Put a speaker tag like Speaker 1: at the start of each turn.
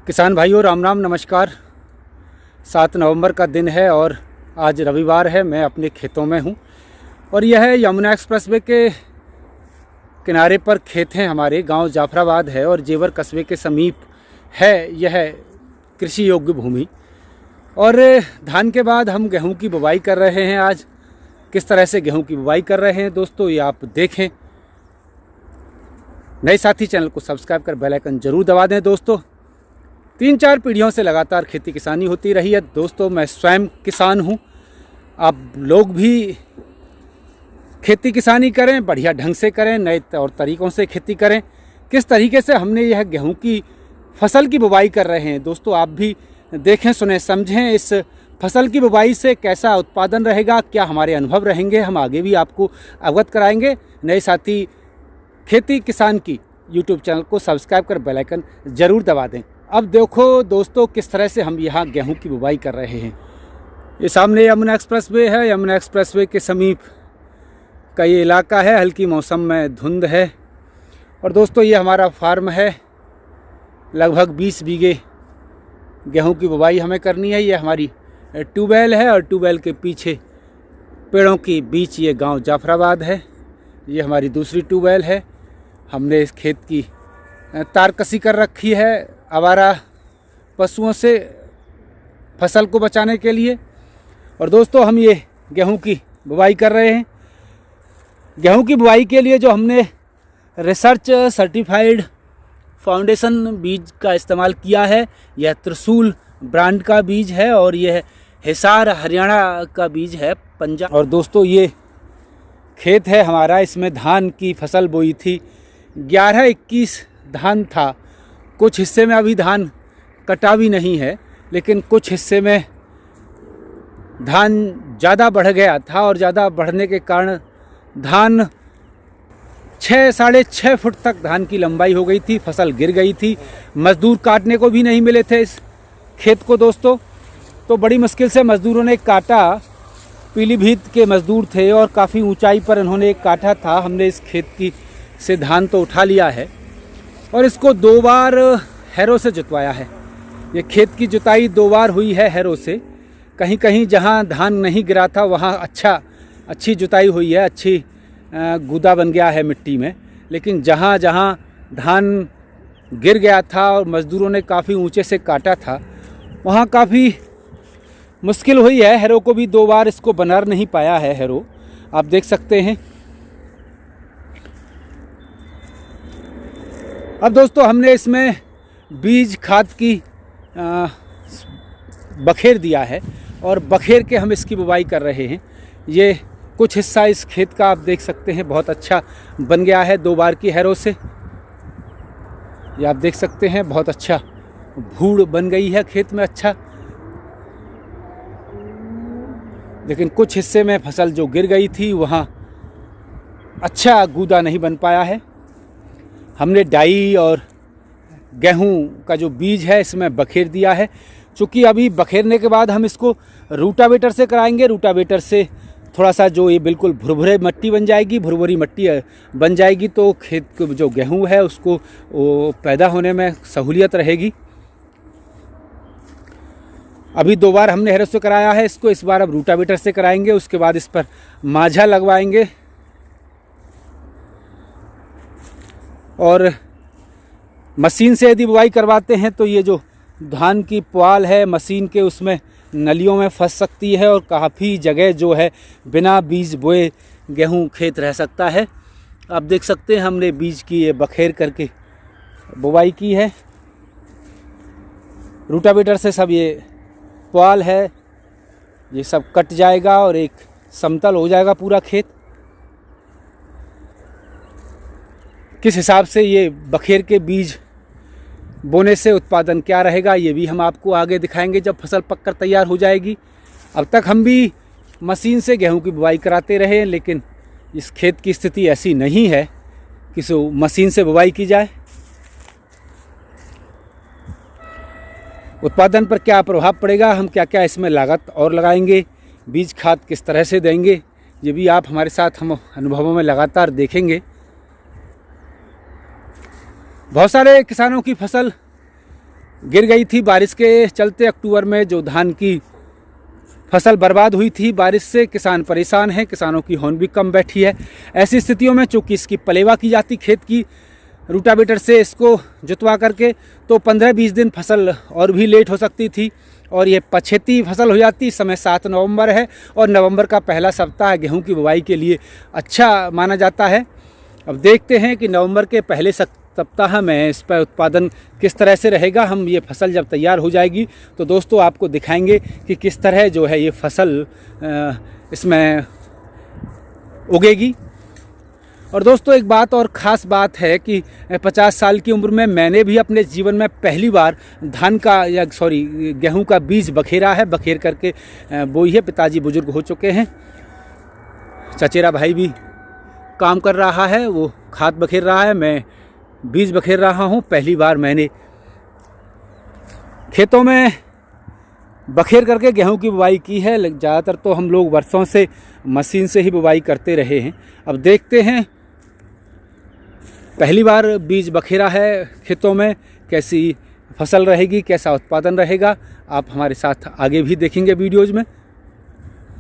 Speaker 1: किसान भाइयों राम राम नमस्कार। 7 नवंबर का दिन है और आज रविवार है। मैं अपने खेतों में हूँ और यह यमुना एक्सप्रेसवे के किनारे पर खेत हैं। हमारे गांव जाफराबाद है और जेवर कस्बे के समीप है यह कृषि योग्य भूमि। और धान के बाद हम गेहूं की बुवाई कर रहे हैं। आज किस तरह से गेहूं की बुवाई कर रहे हैं दोस्तों, ये आप देखें। नए साथी चैनल को सब्सक्राइब कर बेल आइकन जरूर दबा दें दोस्तों। 3-4 पीढ़ियों से लगातार खेती किसानी होती रही है दोस्तों। मैं स्वयं किसान हूँ। आप लोग भी खेती किसानी करें, बढ़िया ढंग से करें, नए तौर तरीक़ों से खेती करें। किस तरीके से हमने यह गेहूं की फसल की बुवाई कर रहे हैं दोस्तों, आप भी देखें, सुने, समझें। इस फसल की बुवाई से कैसा उत्पादन रहेगा, क्या हमारे अनुभव रहेंगे, हम आगे भी आपको अवगत कराएंगे। नए साथी खेती किसान की यूट्यूब चैनल को सब्सक्राइब कर बेल आइकन ज़रूर दबा दें। अब देखो दोस्तों किस तरह से हम यहाँ गेहूं की बुवाई कर रहे हैं। ये सामने यमुना एक्सप्रेसवे है। यमुना एक्सप्रेसवे के समीप का ये इलाका है। हल्की मौसम में धुंध है। और दोस्तों ये हमारा फार्म है। लगभग 20 बीघे गेहूं की बुवाई हमें करनी है। ये हमारी ट्यूबवेल है और ट्यूबवेल के पीछे पेड़ों के बीच ये गांव जाफराबाद है। ये हमारी दूसरी ट्यूबवेल है। हमने इस खेत की तारकसी कर रखी है आवारा पशुओं से फसल को बचाने के लिए। और दोस्तों हम ये गेहूं की बुवाई कर रहे हैं। गेहूं की बुवाई के लिए जो हमने रिसर्च सर्टिफाइड फाउंडेशन बीज का इस्तेमाल किया है, यह त्रिशूल ब्रांड का बीज है और यह हिसार हरियाणा का बीज है, पंजाब। और दोस्तों ये खेत है हमारा। इसमें धान की फसल बोई थी। 11-21 धान था। कुछ हिस्से में अभी धान कटा भी नहीं है, लेकिन कुछ हिस्से में धान ज़्यादा बढ़ गया था और ज़्यादा बढ़ने के कारण धान 6-6.5 फुट तक धान की लंबाई हो गई थी। फसल गिर गई थी। मज़दूर काटने को भी नहीं मिले थे इस खेत को दोस्तों। तो बड़ी मुश्किल से मज़दूरों ने काटा। पीलीभीत के मज़दूर थे और काफ़ी ऊंचाई पर इन्होंने एक काटा था। हमने इस खेत की से धान तो उठा लिया है और इसको 2 बार हैरो से जुतवाया है। ये खेत की जुताई 2 बार हुई है हैरो से। कहीं कहीं जहां धान नहीं गिरा था वहां अच्छी जुताई हुई है, अच्छी गूदा बन गया है मिट्टी में। लेकिन जहां जहां धान गिर गया था और मज़दूरों ने काफ़ी ऊंचे से काटा था, वहां काफ़ी मुश्किल हुई है। हैरो को भी 2 बार इसको बना नहीं पाया है हैरो, आप देख सकते हैं। अब दोस्तों हमने इसमें बीज खाद की बखेर दिया है और बखेर के हम इसकी बुवाई कर रहे हैं। ये कुछ हिस्सा इस खेत का आप देख सकते हैं, बहुत अच्छा बन गया है 2 बार की हैरो से। ये आप देख सकते हैं, बहुत अच्छा भूड़ बन गई है खेत में, अच्छा। लेकिन कुछ हिस्से में फसल जो गिर गई थी वहाँ अच्छा गूदा नहीं बन पाया है। हमने डाई और गेहूं का जो बीज है इसमें बखेर दिया है। चूँकि अभी बखेरने के बाद हम इसको रूटावेटर से कराएंगे। रूटावेटर से थोड़ा सा जो ये बिल्कुल भुरभुरे मिट्टी बन जाएगी, भुरभुरी मिट्टी बन जाएगी तो खेत को जो गेहूं है उसको पैदा होने में सहूलियत रहेगी। अभी 2 बार हमने हैरो से कराया है इसको, इस बार अब रूटावेटर से कराएंगे। उसके बाद इस पर माझा लगवाएंगे और मशीन से यदि बुवाई करवाते हैं तो ये जो धान की पुआल है मशीन के, उसमें नलियों में फंस सकती है और काफ़ी जगह जो है बिना बीज बोए गेहूं खेत रह सकता है। आप देख सकते हैं हमने बीज की ये बखेर करके बुवाई की है। रूटावेटर से सब ये पुआल है ये सब कट जाएगा और एक समतल हो जाएगा पूरा खेत। किस हिसाब से ये बखेर के बीज बोने से उत्पादन क्या रहेगा ये भी हम आपको आगे दिखाएंगे जब फसल पककर तैयार हो जाएगी। अब तक हम भी मशीन से गेहूं की बुवाई कराते रहे, लेकिन इस खेत की स्थिति ऐसी नहीं है कि मशीन से बुवाई की जाए। उत्पादन पर क्या प्रभाव पड़ेगा, हम क्या क्या इसमें लागत और लगाएंगे, बीज खाद किस तरह से देंगे, ये भी आप हमारे साथ हम अनुभवों में लगातार देखेंगे। बहुत सारे किसानों की फसल गिर गई थी बारिश के चलते। अक्टूबर में जो धान की फसल बर्बाद हुई थी बारिश से, किसान परेशान हैं, किसानों की होन भी कम बैठी है। ऐसी स्थितियों में चूँकि इसकी पलेवा की जाती खेत की रूटावेटर से इसको जुतवा करके, तो 15-20 दिन फसल और भी लेट हो सकती थी और ये पछेती फसल हो जाती। इस समय 7 नवंबर है और नवंबर का पहला सप्ताह गेहूं की बुवाई के लिए अच्छा माना जाता है। अब देखते हैं कि नवंबर के पहले सप्ताह में इस पर उत्पादन किस तरह से रहेगा। हम ये फसल जब तैयार हो जाएगी तो दोस्तों आपको दिखाएंगे कि किस तरह जो है ये फसल इसमें उगेगी। और दोस्तों एक बात और ख़ास बात है कि 50 साल की उम्र में मैंने भी अपने जीवन में पहली बार गेहूं का बीज बखेरा है। बखेर करके बोई है। पिताजी बुजुर्ग हो चुके हैं, चचेरा भाई भी काम कर रहा है, वो खाद बखेर रहा है, मैं बीज बखेर रहा हूँ। पहली बार मैंने खेतों में बखेर करके गेहूं की बुवाई की है। ज़्यादातर तो हम लोग वर्षों से मशीन से ही बुवाई करते रहे हैं। अब देखते हैं पहली बार बीज बखेरा है खेतों में, कैसी फसल रहेगी, कैसा उत्पादन रहेगा। आप हमारे साथ आगे भी देखेंगे वीडियोज़ में।